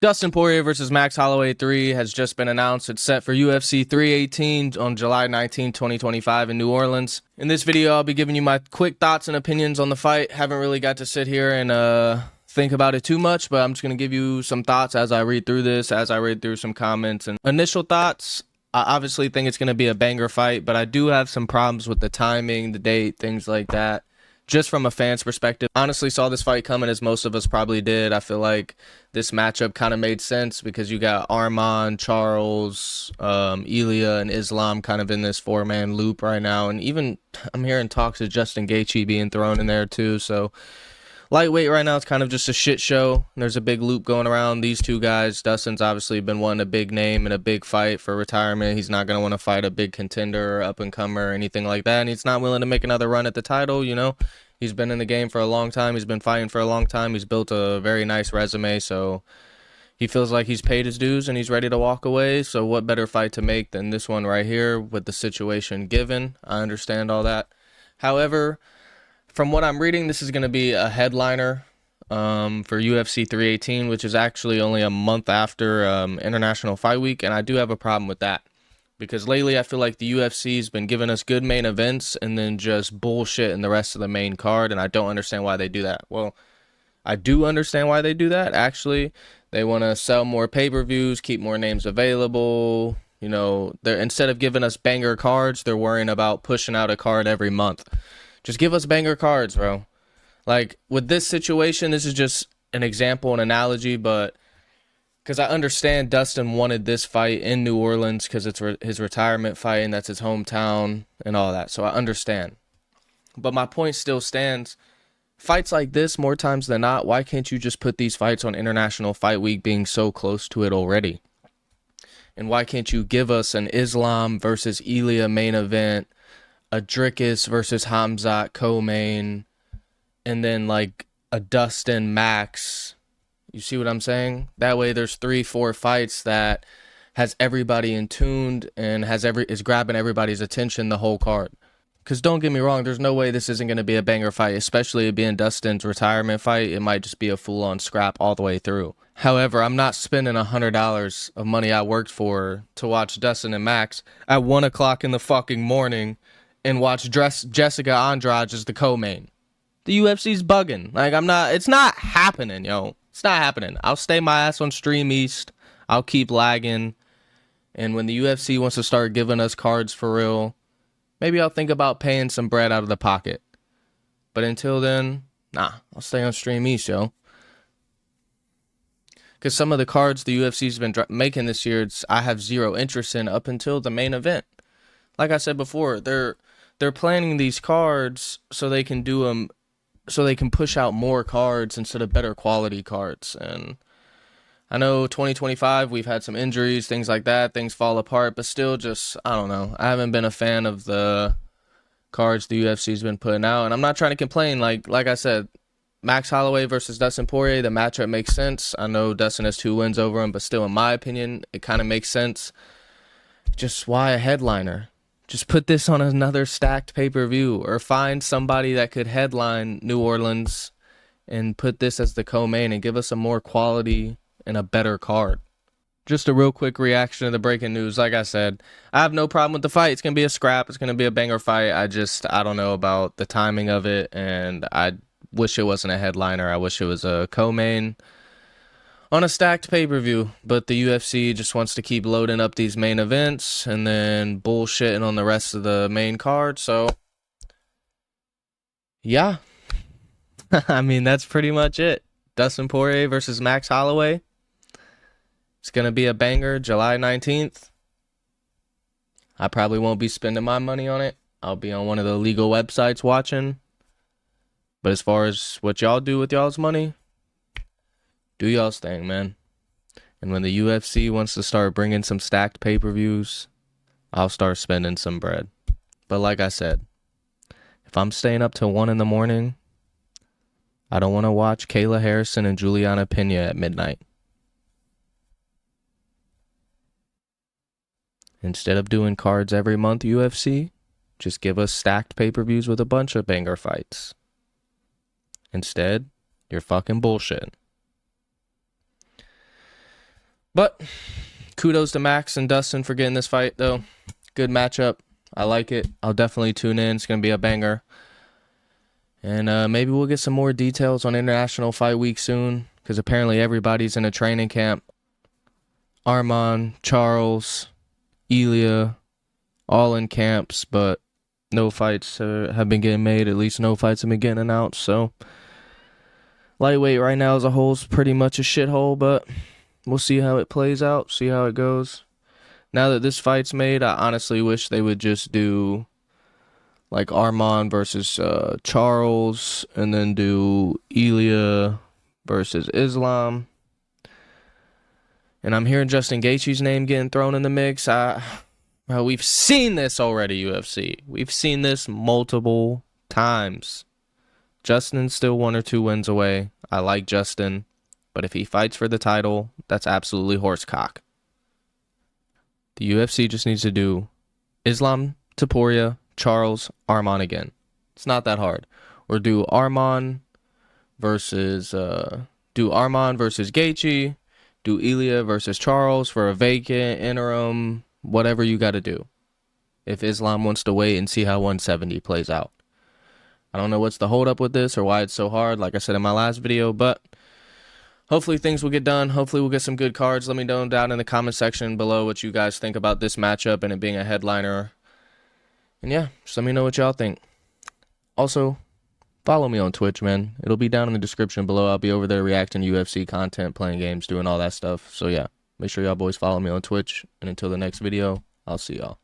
Dustin Poirier versus Max Holloway 3 has just been announced. It's set for UFC 318 on July 19, 2025 in New Orleans. In this video, I'll be giving you my quick thoughts and opinions on the fight. Haven't really got to sit here and think about it too much, but I'm just going to give you some thoughts as I read through this, as I read through some comments. And initial thoughts, I obviously think it's going to be a banger fight, but I do have some problems with the timing, the date, things like that. Just from a fan's perspective, honestly saw this fight coming, as most of us probably did. I feel like this matchup kind of made sense because you got Arman, Charles, Elia, and Islam kind of in this four-man loop right now. And even I'm hearing talks of Justin Gaethje being thrown in there too. So lightweight right now, it's kind of just a shit show. There's a big loop going around. These two guys, Dustin's obviously been wanting a big name and a big fight for retirement. He's not going to want to fight a big contender or up-and-comer or anything like that. And he's not willing to make another run at the title, you know. He's been in the game for a long time. He's been fighting for a long time. He's built a very nice resume, so he feels like he's paid his dues and he's ready to walk away. So what better fight to make than this one right here with the situation given? I understand all that. However, from what I'm reading, this is going to be a headliner for UFC 318, which is actually only a month after International Fight Week, and I do have a problem with that. Because lately I feel like the UFC's been giving us good main events and then just bullshit in the rest of the main card, and I don't understand why they do that. Well, I do understand why they do that, actually. They want to sell more pay-per-views, keep more names available. You know, they're instead of giving us banger cards, they're worrying about pushing out a card every month. Just give us banger cards, bro. Like, with this situation, this is just an example, an analogy, but because I understand Dustin wanted this fight in New Orleans because it's his retirement fight and that's his hometown and all that. So I understand. But my point still stands. Fights like this, more times than not, why can't you just put these fights on International Fight Week being so close to it already? And why can't you give us an Islam versus Elia main event, a Dricus versus Hamzat co-main, and then like a Dustin Max? You see what I'm saying? That way there's 3-4 fights that has everybody in tuned and is grabbing everybody's attention the whole card. Because don't get me wrong, there's no way this isn't going to be a banger fight, especially it being Dustin's retirement fight. It might just be a full-on scrap all the way through. However, I'm not spending $100 of money I worked for to watch Dustin and Max at 1 o'clock in the fucking morning and watch Jessica Andrade as the co-main. The UFC's bugging. Like, it's not happening, yo. It's not happening. I'll stay my ass on Stream East. I'll keep lagging. And when the UFC wants to start giving us cards for real, maybe I'll think about paying some bread out of the pocket. But until then, nah, I'll stay on Stream East, yo. Because some of the cards the UFC's been making this year, I have zero interest in up until the main event. Like I said before, they're planning these cards so they can do them, so they can push out more cards instead of better quality cards. And I know 2025, we've had some injuries, things like that, things fall apart, but still just, I don't know. I haven't been a fan of the cards the UFC's been putting out, and I'm not trying to complain. Like I said, Max Holloway versus Dustin Poirier, the matchup makes sense. I know Dustin has 2 wins over him, but still, in my opinion, it kind of makes sense. Just why a headliner? Just put this on another stacked pay-per-view, or find somebody that could headline New Orleans and put this as the co-main and give us a more quality and a better card. Just a real quick reaction to the breaking news. Like I said, I have no problem with the fight. It's going to be a scrap. It's going to be a banger fight. I don't know about the timing of it, and I wish it wasn't a headliner. I wish it was a co-main on a stacked pay-per-view, but the UFC just wants to keep loading up these main events and then bullshitting on the rest of the main card. So yeah, I mean, that's pretty much it. Dustin Poirier versus Max Holloway. It's gonna be a banger, July 19th. I probably won't be spending my money on it. I'll be on one of the legal websites watching. But as far as what y'all do with y'all's money, do y'all's thing, man. And when the UFC wants to start bringing some stacked pay-per-views, I'll start spending some bread. But like I said, if I'm staying up till 1 in the morning, I don't want to watch Kayla Harrison and Juliana Pena at midnight. Instead of doing cards every month, UFC, just give us stacked pay-per-views with a bunch of banger fights. Instead, you're fucking bullshit. But kudos to Max and Dustin for getting this fight, though. Good matchup. I like it. I'll definitely tune in. It's going to be a banger. And maybe we'll get some more details on International Fight Week soon, because apparently everybody's in a training camp. Arman, Charles, Elia, all in camps, but no fights have been getting made. At least no fights have been getting announced. So lightweight right now as a whole is pretty much a shithole, but we'll see how it plays out, see how it goes. Now that this fight's made, I honestly wish they would just do like Arman versus Charles, and then do Elia versus Islam. And I'm hearing Justin Gaethje's name getting thrown in the mix. We've seen this already, UFC. We've seen this multiple times. Justin's still 1 or 2 wins away. I like Justin, but if he fights for the title, that's absolutely horsecock. The UFC just needs to do Islam to POIRIER, Charles, Arman again. It's not that hard. Or do Arman versus Gaethje, do Elia versus Charles for a vacant interim, whatever you got to do. If Islam wants to wait and see how 170 plays out. I don't know what's the holdup with this or why it's so hard, like I said in my last video, but hopefully things will get done. Hopefully we'll get some good cards. Let me know down in the comment section below what you guys think about this matchup and it being a headliner. And yeah, just let me know what y'all think. Also, follow me on Twitch, man. It'll be down in the description below. I'll be over there reacting to UFC content, playing games, doing all that stuff. So yeah, make sure y'all boys follow me on Twitch. And until the next video, I'll see y'all.